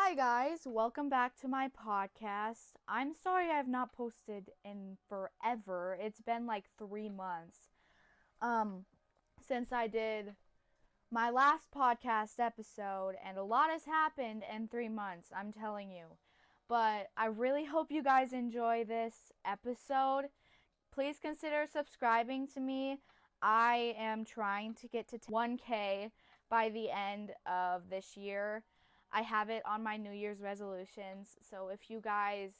Hi guys, welcome back to my podcast. I'm sorry I've not posted in forever. It's been like 3 months since I did my last podcast episode, and a lot has happened in 3 months, I'm telling you. But I really hope you guys enjoy this episode. Please consider subscribing to me. I am trying to get to 1K by the end of this year. I have it on my New Year's resolutions. So if you guys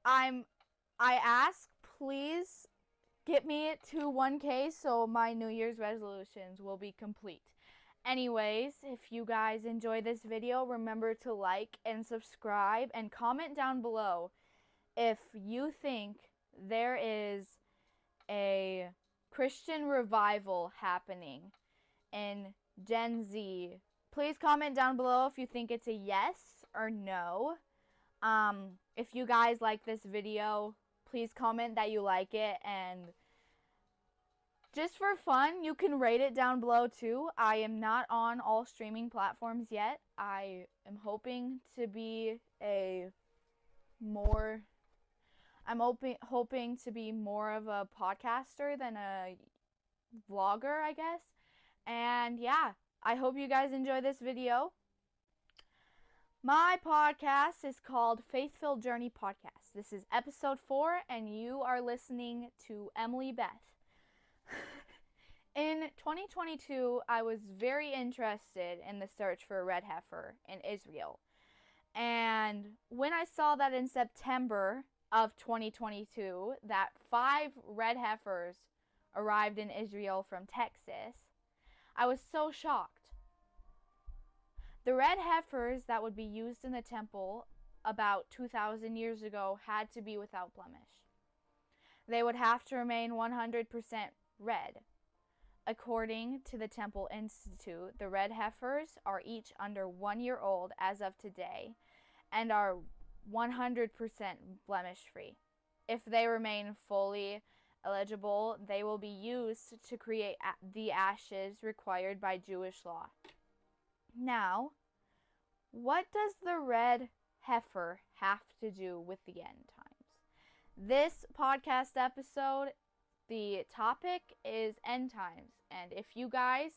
I ask, please get me to 1K so my New Year's resolutions will be complete. Anyways, if you guys enjoy this video, remember to like and subscribe and comment down below if you think there is a Christian revival happening in Gen Z. Please comment down below if you think it's a yes or no. If you guys like this video, please comment that you like it, and just for fun, you can rate it down below too. I am not on all streaming platforms yet. I am hoping to be hoping to be more of a podcaster than a vlogger, I guess. And yeah, I hope you guys enjoy this video. My podcast is called Faith-Filled Journey Podcast. This is episode 4, and you are listening to Emily Beth. In 2022, I was very interested in the search for a red heifer in Israel. And when I saw that in September of 2022 that 5 red heifers arrived in Israel from Texas, I was so shocked. The red heifers that would be used in the temple about 2,000 years ago had to be without blemish. They would have to remain 100% red. According to the Temple Institute, the red heifers are each under 1 year old as of today and are 100% blemish free. If they remain fully eligible, they will be used to create the ashes required by Jewish law. Now, what does the red heifer have to do with the end times? This podcast episode, the topic is end times. And if you guys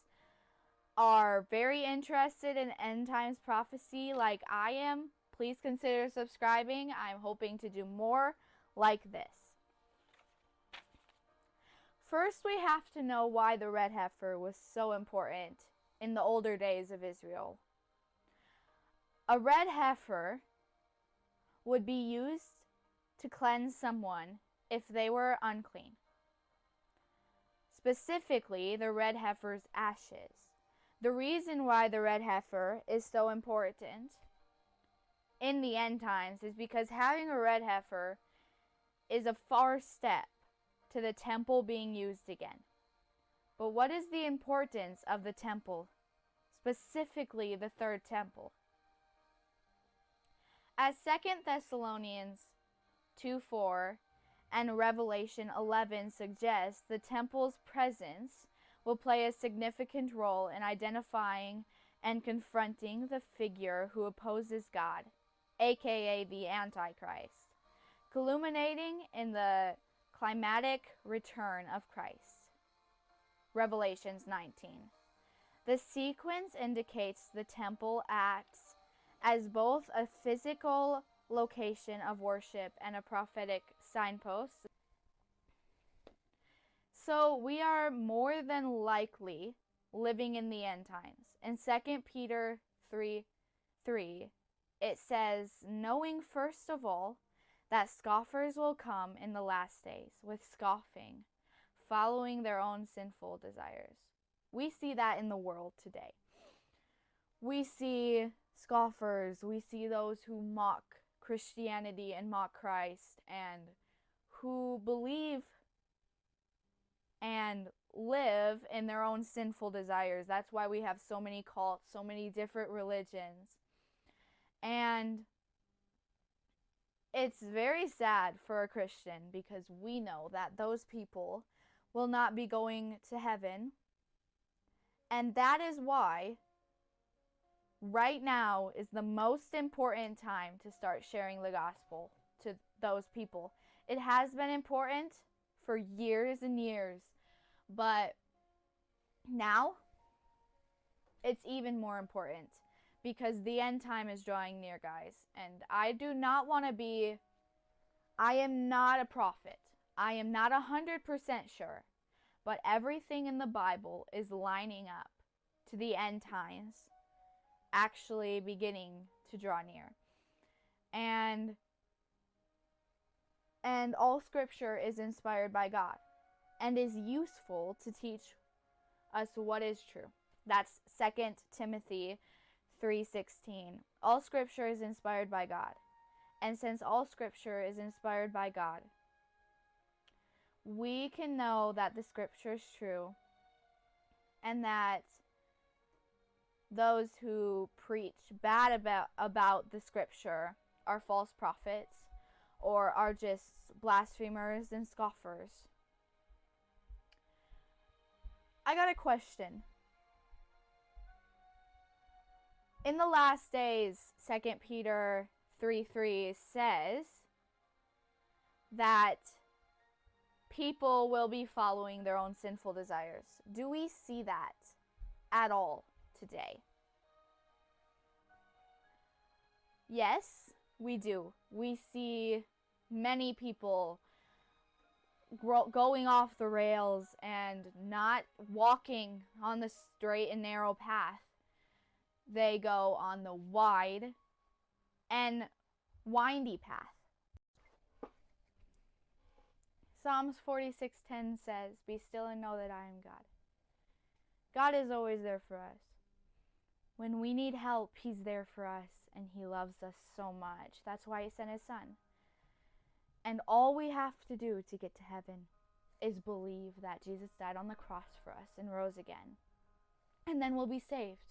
are very interested in end times prophecy like I am, please consider subscribing. I'm hoping to do more like this. First, we have to know why the red heifer was so important in the older days of Israel. A red heifer would be used to cleanse someone if they were unclean. Specifically, the red heifer's ashes. The reason why the red heifer is so important in the end times is because having a red heifer is a far step to the temple being used again. But what is the importance of the temple, specifically the third temple? As 2 Thessalonians 2:4 and Revelation 11 suggests, the temple's presence will play a significant role in identifying and confronting the figure who opposes God, aka the Antichrist, culminating in the climatic return of Christ. Revelations 19. The sequence indicates the temple acts as both a physical location of worship and a prophetic signpost. So we are more than likely living in the end times. In 2 Peter 3:3, it says, knowing first of all that scoffers will come in the last days with scoffing, following their own sinful desires. We see that in the world today. We see scoffers, we see those who mock Christianity and mock Christ, and who believe and live in their own sinful desires. That's why we have so many cults, so many different religions. And it's very sad for a Christian because we know that those people will not be going to heaven. And that is why right now is the most important time to start sharing the gospel to those people. It has been important for years and years, but now it's even more important because the end time is drawing near, guys. And I do not want to be, I am not a prophet. I am not 100% sure, but everything in the Bible is lining up to the end times actually beginning to draw near. And all scripture is inspired by God and is useful to teach us what is true. That's 2 Timothy 3:16. All scripture is inspired by God. And since all scripture is inspired by God, we can know that the scripture is true and that those who preach bad about the scripture are false prophets or are just blasphemers and scoffers. I got a question. In the last days, 2 Peter 3:3 says that people will be following their own sinful desires. Do we see that at all today? Yes, we do. We see many people going off the rails and not walking on the straight and narrow path. They go on the wide and windy path. Psalms 46:10 says, "Be still and know that I am God." God is always there for us. When we need help, He's there for us, and He loves us so much. That's why He sent His Son. And all we have to do to get to heaven is believe that Jesus died on the cross for us and rose again. And then we'll be saved.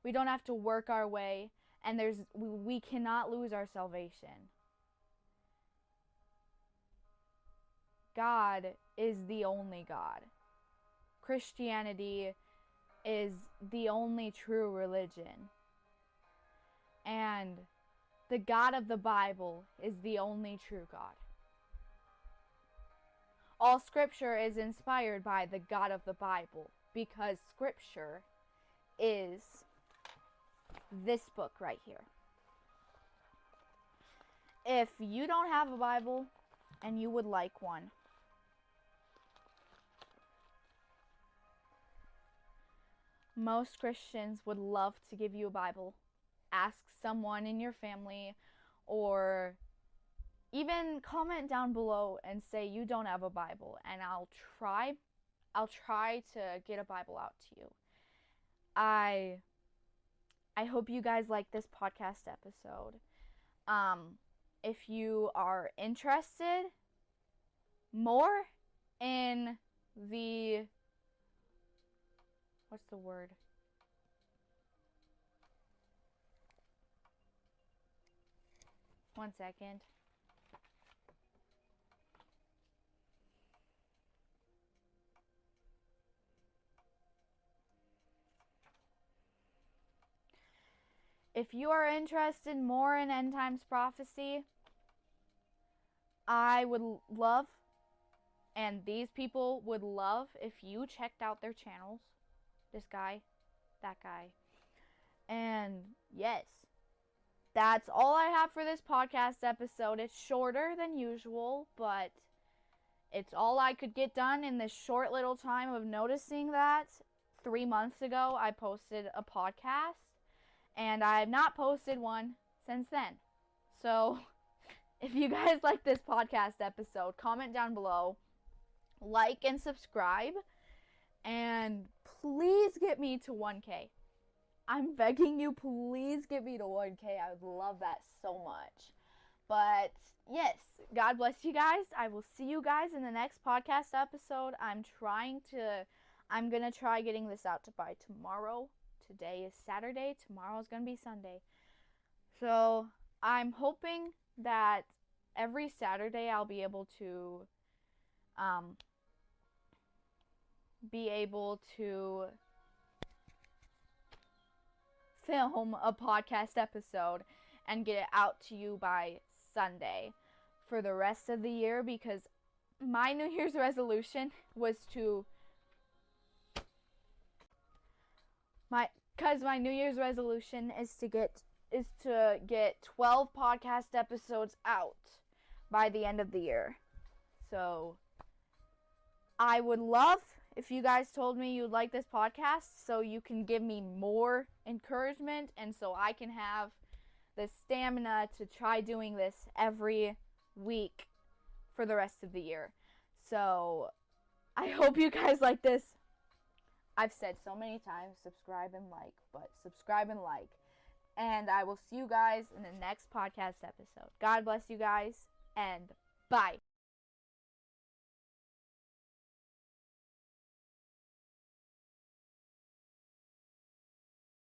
We don't have to work our way, and we cannot lose our salvation. God is the only God. Christianity is the only true religion. And the God of the Bible is the only true God. All scripture is inspired by the God of the Bible because scripture is this book right here. If you don't have a Bible and you would like one, most Christians would love to give you a Bible. Ask someone in your family, or even comment down below and say you don't have a Bible, and I'll try to get a Bible out to you. I hope you guys like this podcast episode. If you are interested more in the, what's the word? One second. If you are interested more in end times prophecy, I would love, and these people would love, if you checked out their channels. This guy, that guy. And yes, that's all I have for this podcast episode. It's shorter than usual, but it's all I could get done in this short little time of noticing that 3 months ago I posted a podcast. And I have not posted one since then. So, if you guys like this podcast episode, comment down below, like and subscribe, and please get me to 1K. I'm begging you, please get me to 1K. I would love that so much. But, yes, God bless you guys. I will see you guys in the next podcast episode. I'm going to try getting this out by tomorrow. Today is Saturday, tomorrow is going to be Sunday. So I'm hoping that every Saturday I'll be able to film a podcast episode and get it out to you by Sunday for the rest of the year, because my New Year's resolution was to my New Year's resolution is to get 12 podcast episodes out by the end of the year. So I would love if you guys told me you'd like this podcast, so you can give me more encouragement and so I can have the stamina to try doing this every week for the rest of the year. So I hope you guys like this. I've said so many times, subscribe and like, but subscribe and like. And I will see you guys in the next podcast episode. God bless you guys, and bye.